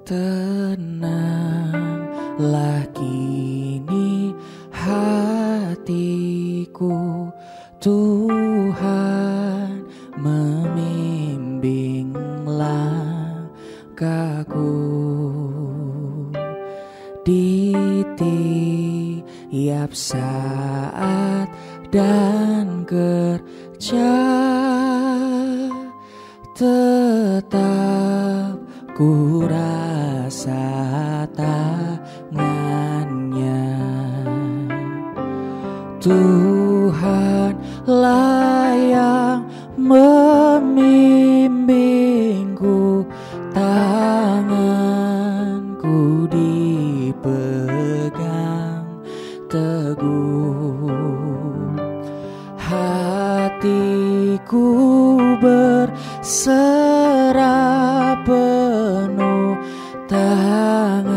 Tenanglah kini hatiku, Tuhan membimbing langkahku. Di tiap saat dan kerja tetap ku rasa tangannya. Tuhanlah yang membimbingku, tanganku dipegang teguh. Hatiku berserah penuh, tanganku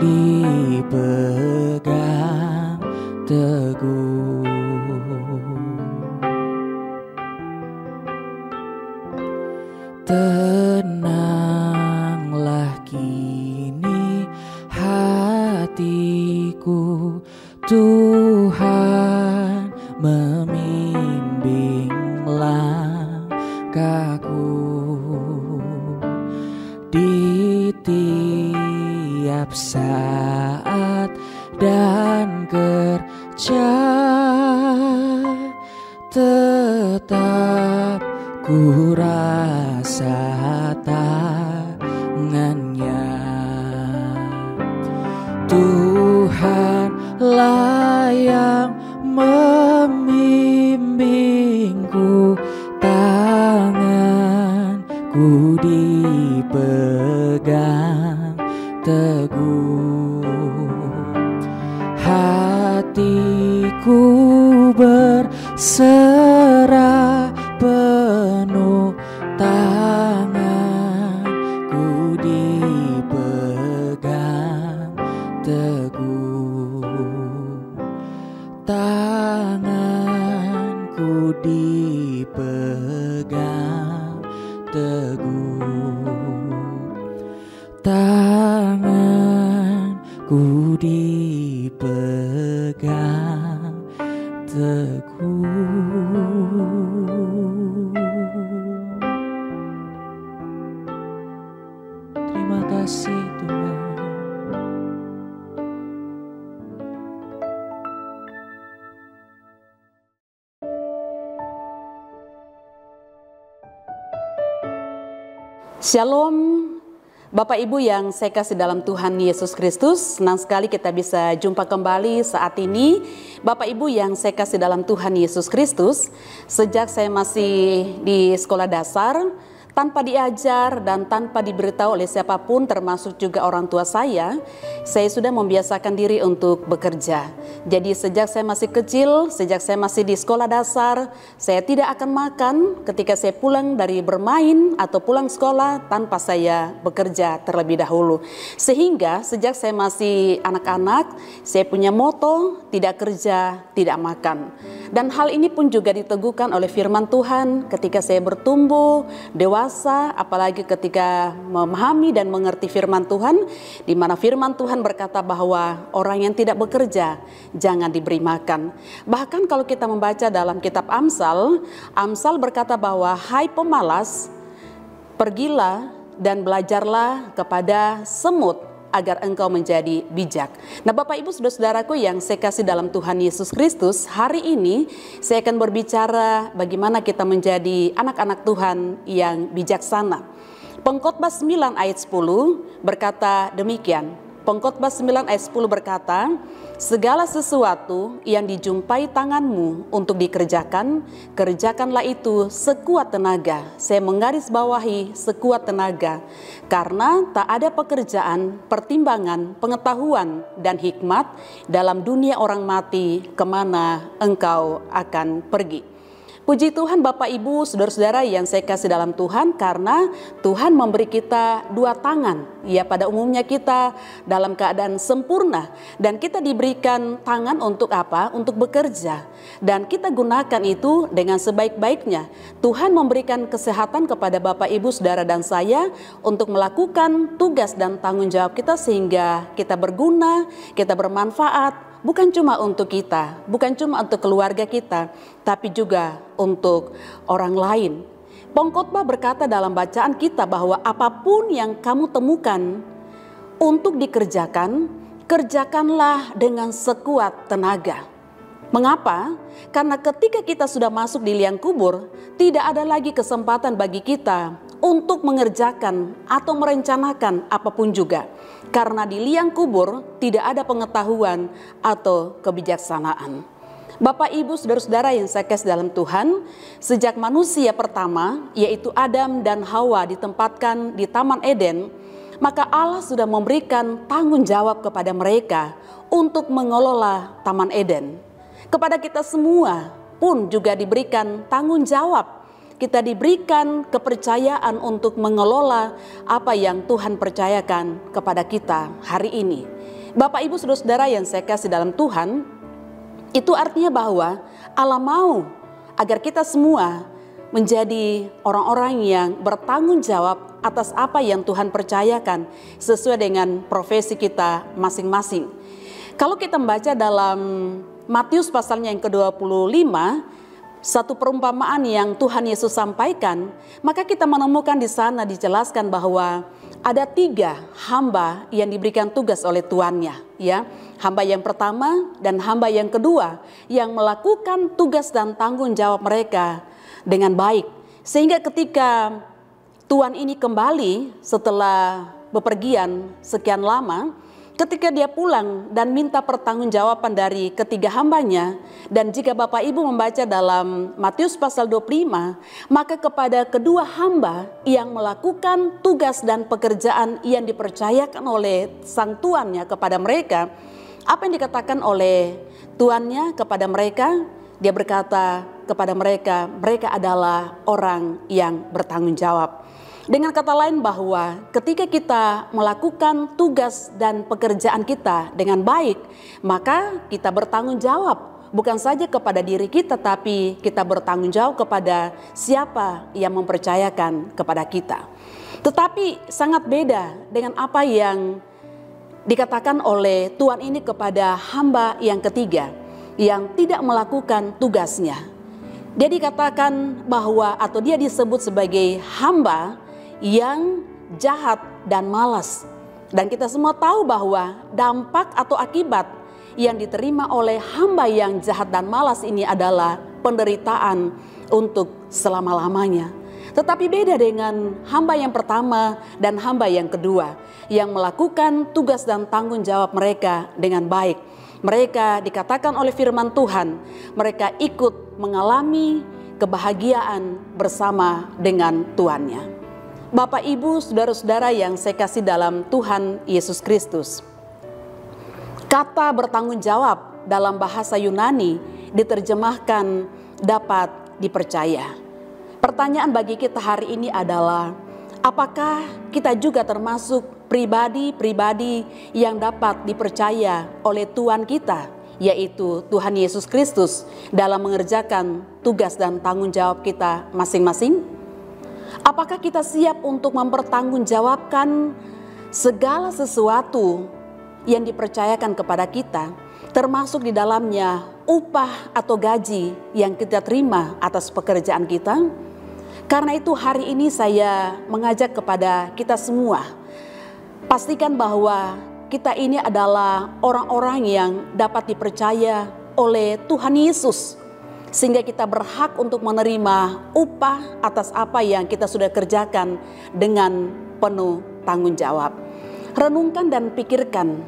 dipegang teguh. Tenanglah kini hatiku, Tuhan membimbing langkahku. Di tiap saat dan kerja tetap ku rasa tangannya. Tuhanlah yang membimbingku, tanganku dipegang teguh. Hatiku berserah penuh, tanganku dipegang teguh. Tanganku dipegang teguh. Tanganku dipegang teguh. Terima kasih Tuhan. Shalom Bapak Ibu yang saya kasih dalam Tuhan Yesus Kristus. Senang sekali kita bisa jumpa kembali saat ini. Bapak Ibu yang saya kasih dalam Tuhan Yesus Kristus, sejak saya masih di sekolah dasar, tanpa diajar dan tanpa diberitahu oleh siapapun termasuk juga orang tua saya sudah membiasakan diri untuk bekerja. Jadi sejak saya masih kecil, sejak saya masih di sekolah dasar, saya tidak akan makan ketika saya pulang dari bermain atau pulang sekolah tanpa saya bekerja terlebih dahulu. Sehingga sejak saya masih anak-anak, saya punya moto, tidak kerja, tidak makan. Dan hal ini pun juga diteguhkan oleh firman Tuhan ketika saya bertumbuh, dewasa, apalagi ketika memahami dan mengerti firman Tuhan, di mana firman Tuhan berkata bahwa orang yang tidak bekerja jangan diberi makan. Bahkan kalau kita membaca dalam kitab Amsal, Amsal berkata bahwa hai pemalas, pergilah dan belajarlah kepada semut agar engkau menjadi bijak. Nah Bapak Ibu saudara-saudaraku yang saya kasih dalam Tuhan Yesus Kristus, hari ini saya akan berbicara bagaimana kita menjadi anak-anak Tuhan yang bijaksana. Pengkhotbah 9 ayat 10 berkata demikian. Pengkhotbah 9 ayat 10 berkata, segala sesuatu yang dijumpai tanganmu untuk dikerjakan, kerjakanlah itu sekuat tenaga. Saya menggarisbawahi sekuat tenaga. Karena tak ada pekerjaan, pertimbangan, pengetahuan, dan hikmat dalam dunia orang mati kemana engkau akan pergi. Puji Tuhan Bapak Ibu, saudara-saudara yang saya kasih dalam Tuhan, karena Tuhan memberi kita dua tangan. Ya, pada umumnya kita dalam keadaan sempurna dan kita diberikan tangan untuk apa? Untuk bekerja. Dan kita gunakan itu dengan sebaik-baiknya. Tuhan memberikan kesehatan kepada Bapak Ibu, saudara dan saya untuk melakukan tugas dan tanggung jawab kita sehingga kita berguna, kita bermanfaat. Bukan cuma untuk kita, bukan cuma untuk keluarga kita, tapi juga untuk orang lain. Pengkhotbah berkata dalam bacaan kita bahwa apapun yang kamu temukan untuk dikerjakan, kerjakanlah dengan sekuat tenaga. Mengapa? Karena ketika kita sudah masuk di liang kubur, tidak ada lagi kesempatan bagi kita untuk mengerjakan atau merencanakan apapun juga. Karena di liang kubur tidak ada pengetahuan atau kebijaksanaan. Bapak Ibu saudara-saudara yang saya kasih dalam Tuhan, sejak manusia pertama yaitu Adam dan Hawa ditempatkan di Taman Eden, maka Allah sudah memberikan tanggung jawab kepada mereka untuk mengelola Taman Eden. Kepada kita semua pun juga diberikan tanggung jawab. Kita diberikan kepercayaan untuk mengelola apa yang Tuhan percayakan kepada kita hari ini. Bapak Ibu saudara-saudara yang saya kasih dalam Tuhan, itu artinya bahwa Allah mau agar kita semua menjadi orang-orang yang bertanggung jawab atas apa yang Tuhan percayakan sesuai dengan profesi kita masing-masing. Kalau kita membaca dalam Matius pasalnya yang ke-25, satu perumpamaan yang Tuhan Yesus sampaikan, maka kita menemukan di sana dijelaskan bahwa ada 3 hamba yang diberikan tugas oleh tuannya, ya. Hamba yang pertama dan hamba yang kedua yang melakukan tugas dan tanggung jawab mereka dengan baik. Sehingga ketika tuan ini kembali setelah bepergian sekian lama, ketika dia pulang dan minta pertanggungjawaban dari ketiga hambanya, dan jika Bapak Ibu membaca dalam Matius pasal 25, maka kepada kedua hamba yang melakukan tugas dan pekerjaan yang dipercayakan oleh sang tuannya kepada mereka, apa yang dikatakan oleh tuannya kepada mereka? Dia berkata kepada mereka, mereka adalah orang yang bertanggung jawab. Dengan kata lain bahwa ketika kita melakukan tugas dan pekerjaan kita dengan baik, maka kita bertanggung jawab bukan saja kepada diri kita, tapi kita bertanggung jawab kepada siapa yang mempercayakan kepada kita. Tetapi sangat beda dengan apa yang dikatakan oleh Tuhan ini kepada hamba yang ketiga yang tidak melakukan tugasnya. Dia dikatakan bahwa atau dia disebut sebagai hamba yang jahat dan malas. Dan kita semua tahu bahwa dampak atau akibat yang diterima oleh hamba yang jahat dan malas ini adalah penderitaan untuk selama-lamanya. Tetapi beda dengan hamba yang pertama dan hamba yang kedua yang melakukan tugas dan tanggung jawab mereka dengan baik. Mereka dikatakan oleh firman Tuhan, mereka ikut mengalami kebahagiaan bersama dengan tuannya. Bapak Ibu saudara-saudara yang saya kasih dalam Tuhan Yesus Kristus, kata bertanggung jawab dalam bahasa Yunani diterjemahkan dapat dipercaya. Pertanyaan bagi kita hari ini adalah, apakah kita juga termasuk pribadi-pribadi yang dapat dipercaya oleh Tuhan kita, yaitu Tuhan Yesus Kristus, dalam mengerjakan tugas dan tanggung jawab kita masing-masing? Apakah kita siap untuk mempertanggungjawabkan segala sesuatu yang dipercayakan kepada kita, termasuk di dalamnya upah atau gaji yang kita terima atas pekerjaan kita? Karena itu hari ini saya mengajak kepada kita semua, pastikan bahwa kita ini adalah orang-orang yang dapat dipercaya oleh Tuhan Yesus, sehingga kita berhak untuk menerima upah atas apa yang kita sudah kerjakan dengan penuh tanggung jawab. Renungkan dan pikirkan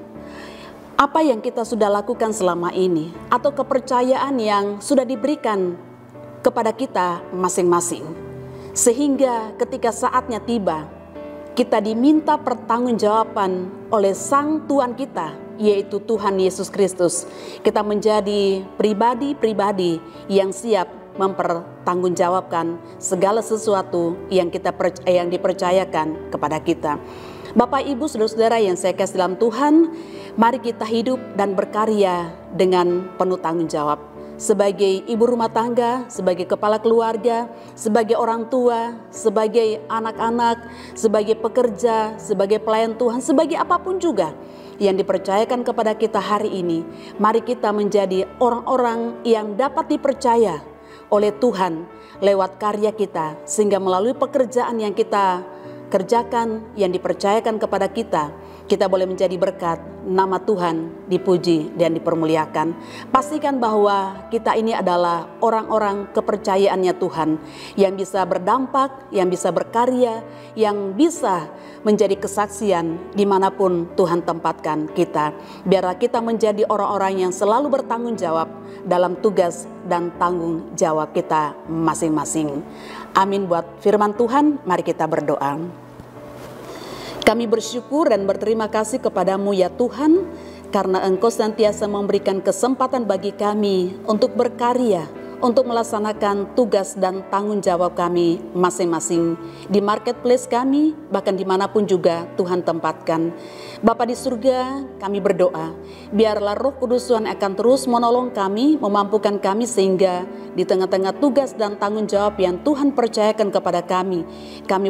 apa yang kita sudah lakukan selama ini, atau kepercayaan yang sudah diberikan kepada kita masing-masing. Sehingga ketika saatnya tiba, kita diminta pertanggungjawaban oleh Sang Tuhan kita, yaitu Tuhan Yesus Kristus. Kita menjadi pribadi-pribadi yang siap mempertanggungjawabkan segala sesuatu yang dipercayakan kepada kita. Bapak, Ibu, saudara-saudara yang saya kasih dalam Tuhan, mari kita hidup dan berkarya dengan penuh tanggung jawab. Sebagai ibu rumah tangga, sebagai kepala keluarga, sebagai orang tua, sebagai anak-anak, sebagai pekerja, sebagai pelayan Tuhan, sebagai apapun juga yang dipercayakan kepada kita hari ini, mari kita menjadi orang-orang yang dapat dipercaya oleh Tuhan lewat karya kita, sehingga melalui pekerjaan yang kita kerjakan, yang dipercayakan kepada kita, kita boleh menjadi berkat, nama Tuhan dipuji dan dipermuliakan. Pastikan bahwa kita ini adalah orang-orang kepercayaannya Tuhan, yang bisa berdampak, yang bisa berkarya, yang bisa menjadi kesaksian dimanapun Tuhan tempatkan kita. Biarlah kita menjadi orang-orang yang selalu bertanggung jawab dalam tugas dan tanggung jawab kita masing-masing. Amin. Buat firman Tuhan, mari kita berdoa. Kami bersyukur dan berterima kasih kepadamu ya Tuhan, karena Engkau senantiasa memberikan kesempatan bagi kami untuk berkarya, untuk melaksanakan tugas dan tanggung jawab kami masing-masing di marketplace kami, bahkan dimanapun juga Tuhan tempatkan. Bapa di surga, kami berdoa, biarlah Roh Kudus Tuhan akan terus menolong kami, memampukan kami sehingga di tengah-tengah tugas dan tanggung jawab yang Tuhan percayakan kepada kami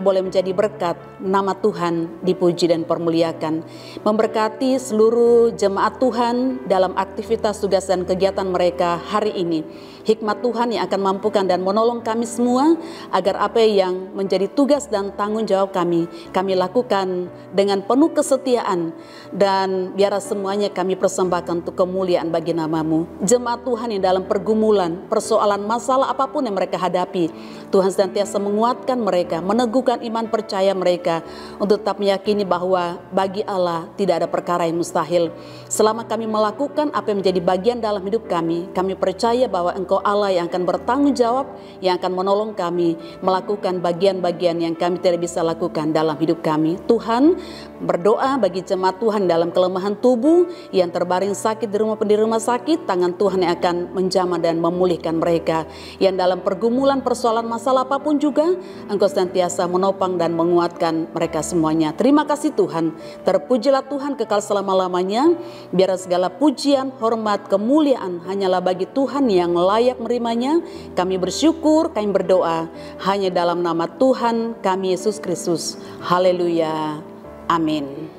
boleh menjadi berkat, nama Tuhan dipuji dan permuliakan. Memberkati seluruh jemaat Tuhan dalam aktivitas tugas dan kegiatan mereka hari ini. Hikmat Tuhan yang akan mampukan dan menolong kami semua, agar apa yang menjadi tugas dan tanggung jawab kami lakukan dengan penuh kesetiaan, dan biarlah semuanya kami persembahkan untuk kemuliaan bagi nama-Mu. Jemaat Tuhan yang dalam pergumulan, persoalan, masalah apapun yang mereka hadapi, Tuhan senantiasa menguatkan mereka, meneguhkan iman percaya mereka untuk tetap meyakini bahwa bagi Allah tidak ada perkara yang mustahil. Selama kami melakukan apa yang menjadi bagian dalam hidup kami percaya bahwa Engkau Allah yang akan bertanggung jawab, yang akan menolong kami melakukan bagian-bagian yang kami tidak bisa lakukan dalam hidup kami. Tuhan, berdoa bagi jemaat Tuhan dalam kelemahan tubuh yang terbaring sakit di rumah sakit, tangan Tuhan yang akan menjamah dan memulihkan mereka. Yang dalam pergumulan, persoalan, masalah apapun juga, Engkau senantiasa menopang dan menguatkan mereka semuanya. Terima kasih Tuhan, terpujilah Tuhan kekal selama-lamanya. Biar segala pujian, hormat, kemuliaan hanyalah bagi Tuhan yang layak menerimanya. Kami bersyukur, kami berdoa hanya dalam nama Tuhan kami Yesus Kristus. Haleluya. Amin.